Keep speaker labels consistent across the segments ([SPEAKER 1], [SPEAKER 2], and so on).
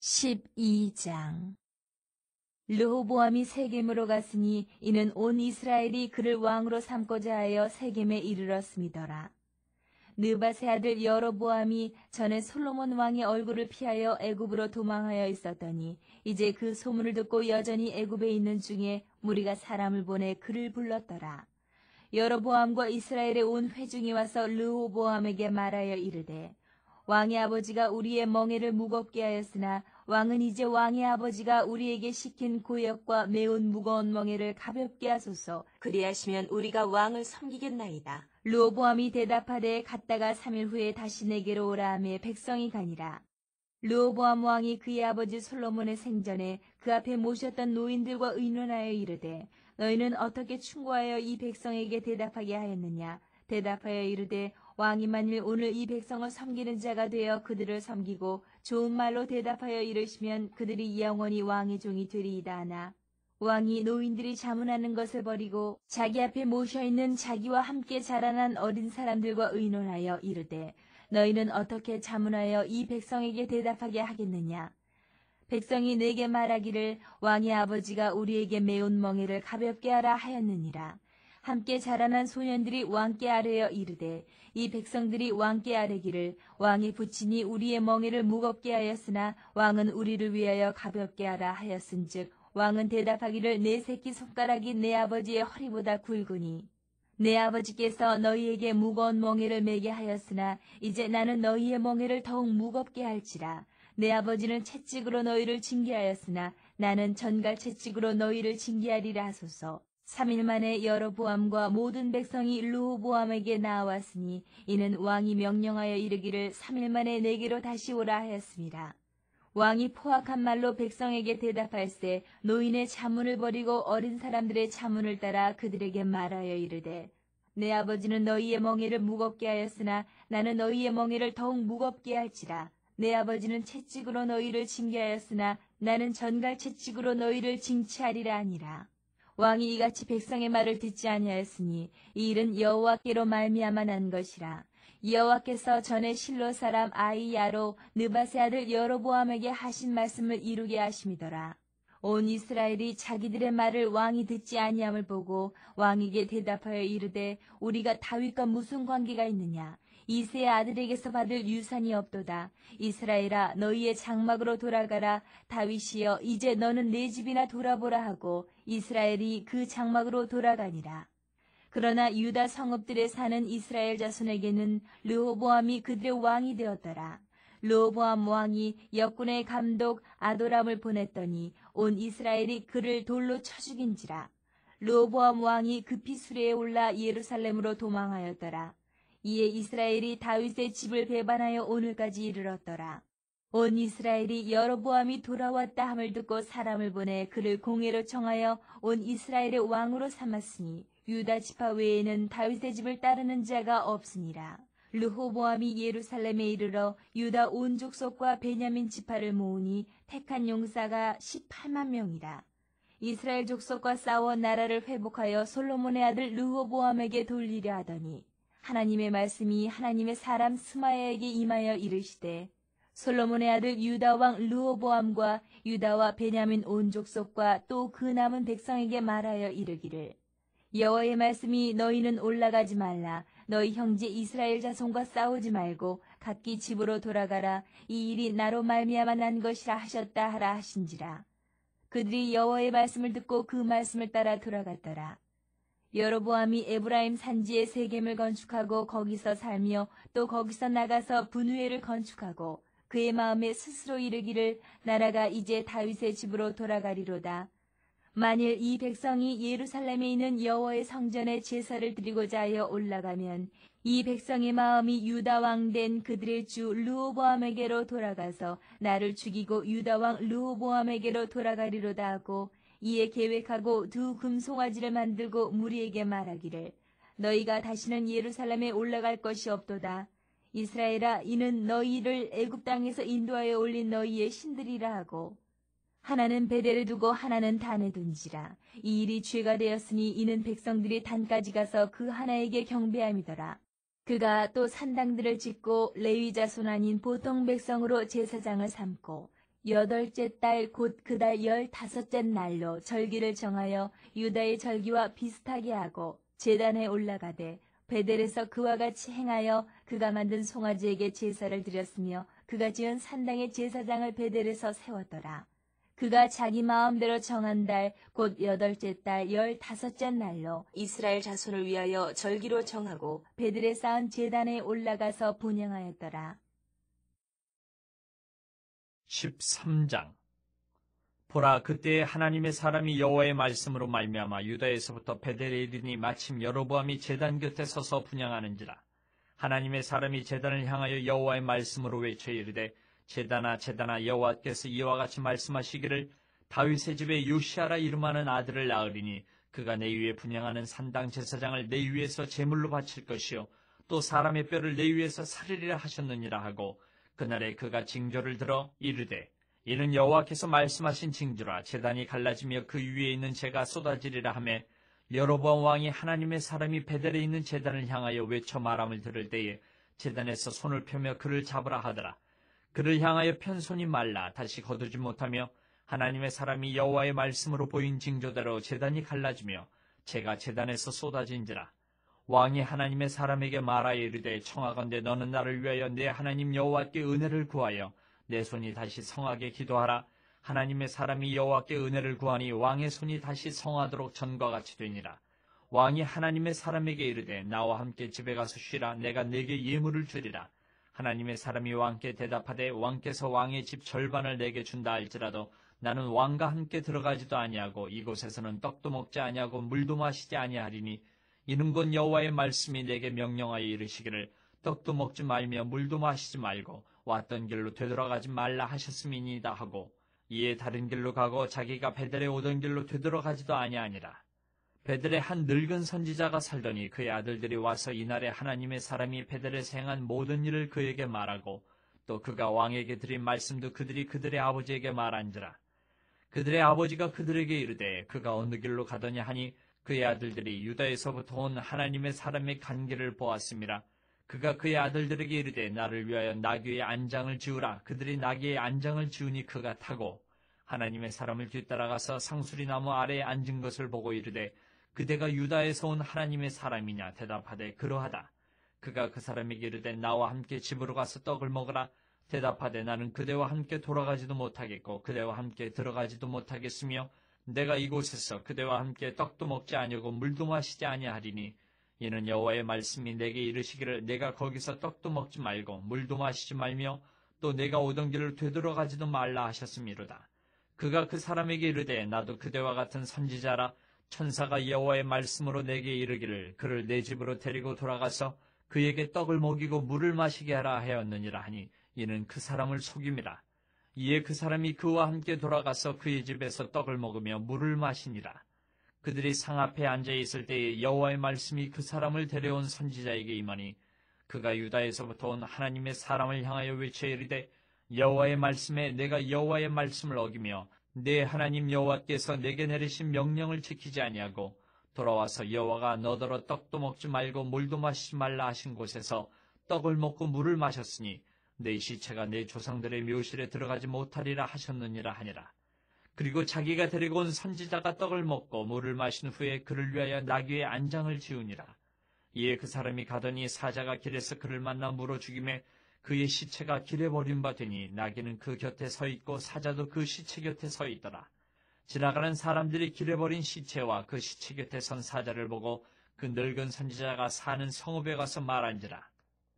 [SPEAKER 1] 12장. 르호보암이 세겜으로 갔으니 이는 온 이스라엘이 그를 왕으로 삼고자 하여 세겜에 이르렀음이더라. 느밧의 아들 여로보암이 전에 솔로몬 왕의 얼굴을 피하여 애굽으로 도망하여 있었더니 이제 그 소문을 듣고 여전히 애굽에 있는 중에 무리가 사람을 보내 그를 불렀더라. 여로보암과 이스라엘의 온 회중이 와서 르호보암에게 말하여 이르되 왕의 아버지가 우리의 멍에를 무겁게 하였으나 왕은 이제 왕의 아버지가 우리에게 시킨 고역과 매운 무거운 멍에를 가볍게 하소서. 그리하시면 우리가 왕을 섬기겠나이다. 르호보암이 대답하되 갔다가 3일 후에 다시 내게로 오라 하매 백성이 가니라. 르호보암 왕이 그의 아버지 솔로몬의 생전에 그 앞에 모셨던 노인들과 의논하여 이르되 너희는 어떻게 충고하여 이 백성에게 대답하게 하였느냐. 대답하여 이르되 왕이 만일 오늘 이 백성을 섬기는 자가 되어 그들을 섬기고 좋은 말로 대답하여 이르시면 그들이 영원히 왕의 종이 되리이다 하나 왕이 노인들이 자문하는 것을 버리고 자기 앞에 모셔있는 자기와 함께 자라난 어린 사람들과 의논하여 이르되 너희는 어떻게 자문하여 이 백성에게 대답하게 하겠느냐. 백성이 내게 말하기를 왕의 아버지가 우리에게 매운 멍에를 가볍게 하라 하였느니라. 함께 자라난 소년들이 왕께 아뢰어 이르되 이 백성들이 왕께 아뢰기를 왕의 부친이 우리의 멍에를 무겁게 하였으나 왕은 우리를 위하여 가볍게 하라 하였은즉 왕은 대답하기를 내 새끼 손가락이 내 아버지의 허리보다 굵으니 내 아버지께서 너희에게 무거운 멍에를 매게 하였으나 이제 나는 너희의 멍에를 더욱 무겁게 할지라. 내 아버지는 채찍으로 너희를 징계하였으나 나는 전갈 채찍으로 너희를 징계하리라 하소서. 3일 만에 여로보암과 모든 백성이 르호보암에게 나왔으니 이는 왕이 명령하여 이르기를 3일 만에 내게로 다시 오라 하였습니다. 왕이 포악한 말로 백성에게 대답할세 노인의 자문을 버리고 어린 사람들의 자문을 따라 그들에게 말하여 이르되 내 아버지는 너희의 멍에를 무겁게 하였으나 나는 너희의 멍에를 더욱 무겁게 할지라. 내 아버지는 채찍으로 너희를 징계하였으나 나는 전갈 채찍으로 너희를 징치하리라 하니라. 왕이 이같이 백성의 말을 듣지 아니하였으니 이 일은 여호와께로 말미암아 난 것이라. 여호와께서 전에 실로 사람 아히야로 느밧의 아들 여로보암에게 하신 말씀을 이루게 하심이더라. 온 이스라엘이 자기들의 말을 왕이 듣지 아니함을 보고 왕에게 대답하여 이르되 우리가 다윗과 무슨 관계가 있느냐. 이새의 아들에게서 받을 유산이 없도다. 이스라엘아 너희의 장막으로 돌아가라. 다윗이여 이제 너는 내 집이나 돌아보라 하고 이스라엘이 그 장막으로 돌아가니라. 그러나 유다 성읍들에 사는 이스라엘 자손에게는 르호보암이 그들의 왕이 되었더라. 르호보암 왕이 역군의 감독 아도람을 보냈더니 온 이스라엘이 그를 돌로 쳐 죽인지라. 르호보암 왕이 급히 수레에 올라 예루살렘으로 도망하였더라. 이에 이스라엘이 다윗의 집을 배반하여 오늘까지 이르렀더라. 온 이스라엘이 여로보암이 돌아왔다 함을 듣고 사람을 보내 그를 공회로 청하여 온 이스라엘의 왕으로 삼았으니 유다 지파 외에는 다윗의 집을 따르는 자가 없으니라. 르호보암이 예루살렘에 이르러 유다 온 족속과 베냐민 지파를 모으니 택한 용사가 18만 명이라. 이스라엘 족속과 싸워 나라를 회복하여 솔로몬의 아들 르호보암에게 돌리려 하더니 하나님의 말씀이 하나님의 사람 스마야에게 임하여 이르시되 솔로몬의 아들 유다 왕 르호보암과 유다와 베냐민 온 족속과 또 그 남은 백성에게 말하여 이르기를 여호와의 말씀이 너희는 올라가지 말라. 너희 형제 이스라엘 자손과 싸우지 말고 각기 집으로 돌아가라. 이 일이 나로 말미암아 난 것이라 하셨다 하라 하신지라. 그들이 여호와의 말씀을 듣고 그 말씀을 따라 돌아갔더라. 여로보암이 에브라임 산지에 세겜을 건축하고 거기서 살며 또 거기서 나가서 분우회를 건축하고 그의 마음에 스스로 이르기를 나라가 이제 다윗의 집으로 돌아가리로다. 만일 이 백성이 예루살렘에 있는 여호와의 성전에 제사를 드리고자 하여 올라가면 이 백성의 마음이 유다 왕 된 그들의 주 르호보암에게로 돌아가서 나를 죽이고 유다 왕 르호보암에게로 돌아가리로다 하고 이에 계획하고 두 금송아지를 만들고 무리에게 말하기를 너희가 다시는 예루살렘에 올라갈 것이 없도다. 이스라엘아 이는 너희를 애굽 땅에서 인도하여 올린 너희의 신들이라 하고 하나는 베델에 두고 하나는 단에 둔지라. 이 일이 죄가 되었으니 이는 백성들이 단까지 가서 그 하나에게 경배함이더라. 그가 또 산당들을 짓고 레위 자손 아닌 보통 백성으로 제사장을 삼고 8째 달 곧 그 달 15째 날로 절기를 정하여 유다의 절기와 비슷하게 하고 제단에 올라가되 베델에서 그와 같이 행하여 그가 만든 송아지에게 제사를 드렸으며 그가 지은 산당의 제사장을 베델에서 세웠더라. 그가 자기 마음대로 정한 달 곧 8째 달 15째 날로 이스라엘 자손을 위하여 절기로 정하고 베델에 쌓은 제단에 올라가서 분향하였더라.
[SPEAKER 2] 13장. 보라, 그때에 하나님의 사람이 여호와의 말씀으로 말미암아 유다에서부터 베델에 이르니 마침 여로보암이 제단 곁에 서서 분향하는지라. 하나님의 사람이 제단을 향하여 여호와의 말씀으로 외쳐 이르되, 제단아 제단아, 여호와께서 이와 같이 말씀하시기를, 다윗의 집에 요시아라 이름하는 아들을 낳으리니 그가 내 위에 분향하는 산당 제사장을 내 위에서 제물로 바칠 것이요 또 사람의 뼈를 내 위에서 살리리라 하셨느니라 하고, 그날에 그가 징조를 들어 이르되, 이는 여호와께서 말씀하신 징조라. 제단이 갈라지며 그 위에 있는 재가 쏟아지리라 하매, 여로보암 왕이 하나님의 사람이 베델에 있는 제단을 향하여 외쳐 말함을 들을 때에 제단에서 손을 펴며 그를 잡으라 하더라. 그를 향하여 편 손이 말라 다시 거두지 못하며, 하나님의 사람이 여호와의 말씀으로 보인 징조대로 제단이 갈라지며 재가 제단에서 쏟아진지라. 왕이 하나님의 사람에게 말하여 이르되, 청하건대 너는 나를 위하여 내 하나님 여호와께 은혜를 구하여 내 손이 다시 성하게 기도하라. 하나님의 사람이 여호와께 은혜를 구하니 왕의 손이 다시 성하도록 전과 같이 되니라. 왕이 하나님의 사람에게 이르되, 나와 함께 집에 가서 쉬라. 내가 내게 예물을 주리라. 하나님의 사람이 왕께 대답하되, 왕께서 왕의 집 절반을 내게 준다 할지라도 나는 왕과 함께 들어가지도 아니하고 이곳에서는 떡도 먹지 아니하고 물도 마시지 아니하리니, 이는 곧 여호와의 말씀이 내게 명령하여 이르시기를, 떡도 먹지 말며 물도 마시지 말고 왔던 길로 되돌아가지 말라 하셨음이니이다 하고, 이에 다른 길로 가고 자기가 베델에 오던 길로 되돌아가지도 아니하니라. 베델에 한 늙은 선지자가 살더니 그의 아들들이 와서 이날에 하나님의 사람이 베델에서 행한 모든 일을 그에게 말하고, 또 그가 왕에게 드린 말씀도 그들이 그들의 아버지에게 말한지라. 그들의 아버지가 그들에게 이르되, 그가 어느 길로 가더냐 하니, 그의 아들들이 유다에서부터 온 하나님의 사람의 간 길을 보았음이라. 그가 그의 아들들에게 이르되, 나를 위하여 나귀의 안장을 지우라. 그들이 나귀의 안장을 지우니 그가 타고 하나님의 사람을 뒤따라가서 상수리 나무 아래에 앉은 것을 보고 이르되, 그대가 유다에서 온 하나님의 사람이냐? 대답하되, 그러하다. 그가 그 사람에게 이르되, 나와 함께 집으로 가서 떡을 먹으라. 대답하되, 나는 그대와 함께 돌아가지도 못하겠고 그대와 함께 들어가지도 못하겠으며, 내가 이곳에서 그대와 함께 떡도 먹지 아니하고 물도 마시지 아니하리니, 이는 여호와의 말씀이 내게 이르시기를, 내가 거기서 떡도 먹지 말고 물도 마시지 말며 또 내가 오던 길을 되돌아가지도 말라 하셨음이로다. 그가 그 사람에게 이르되, 나도 그대와 같은 선지자라. 천사가 여호와의 말씀으로 내게 이르기를, 그를 내 집으로 데리고 돌아가서 그에게 떡을 먹이고 물을 마시게 하라 하였느니라 하니, 이는 그 사람을 속임이라. 이에 그 사람이 그와 함께 돌아가서 그의 집에서 떡을 먹으며 물을 마시니라. 그들이 상 앞에 앉아 있을 때에 여호와의 말씀이 그 사람을 데려온 선지자에게 임하니, 그가 유다에서부터 온 하나님의 사람을 향하여 외쳐 이르되, 여호와의 말씀에 내가 여호와의 말씀을 어기며 내 하나님 여호와께서 내게 내리신 명령을 지키지 아니하고 돌아와서 여호와가 너더러 떡도 먹지 말고 물도 마시지 말라 하신 곳에서 떡을 먹고 물을 마셨으니 내 시체가 내 조상들의 묘실에 들어가지 못하리라 하셨느니라 하니라. 그리고 자기가 데리고 온 선지자가 떡을 먹고 물을 마신 후에 그를 위하여 나귀의 안장을 지우니라. 이에 그 사람이 가더니 사자가 길에서 그를 만나 물어 죽이매 그의 시체가 길에 버림받으니, 나귀는 그 곁에 서 있고 사자도 그 시체 곁에 서 있더라. 지나가는 사람들이 길에 버린 시체와 그 시체 곁에 선 사자를 보고 그 늙은 선지자가 사는 성읍에 가서 말한지라.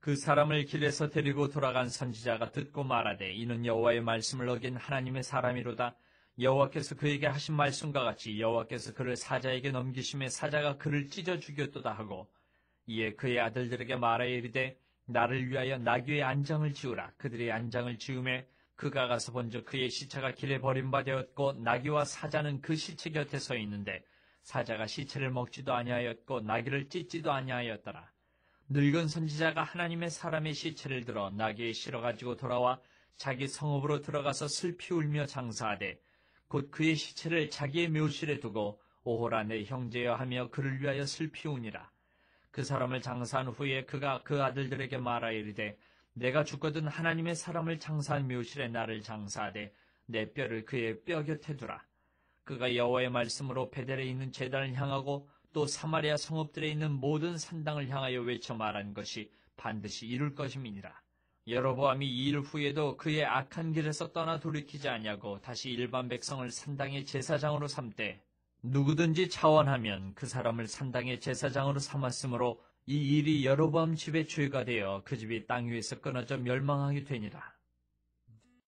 [SPEAKER 2] 그 사람을 길에서 데리고 돌아간 선지자가 듣고 말하되, 이는 여호와의 말씀을 어긴 하나님의 사람이로다. 여호와께서 그에게 하신 말씀과 같이 여호와께서 그를 사자에게 넘기심에 사자가 그를 찢어 죽였도다 하고, 이에 그의 아들들에게 말하여 이르되, 나를 위하여 나귀의 안장을 지우라. 그들의 안장을 지우매 그가 가서 본즉 그의 시체가 길에 버림받았고 나귀와 사자는 그 시체 곁에 서 있는데, 사자가 시체를 먹지도 아니하였고 나귀를 찢지도 아니하였더라. 늙은 선지자가 하나님의 사람의 시체를 들어 나귀에 실어 가지고 돌아와 자기 성읍으로 들어가서 슬피 울며 장사하되, 곧 그의 시체를 자기의 묘실에 두고 오호라 내 형제여 하며 그를 위하여 슬피 우니라. 그 사람을 장사한 후에 그가 그 아들들에게 말하여 이르되, 내가 죽거든 하나님의 사람을 장사한 묘실에 나를 장사하되 내 뼈를 그의 뼈 곁에 두라. 그가 여호와의 말씀으로 베델에 있는 제단을 향하고 또 사마리아 성읍들에 있는 모든 산당을 향하여 외쳐 말한 것이 반드시 이룰 것임이니라. 여로보암이 이 일 후에도 그의 악한 길에서 떠나 돌이키지 아니하고 다시 일반 백성을 산당의 제사장으로 삼되 누구든지 차원하면 그 사람을 산당의 제사장으로 삼았으므로 이 일이 여로보암 집의 죄가 되어 그 집이 땅 위에서 끊어져 멸망하게 되니라.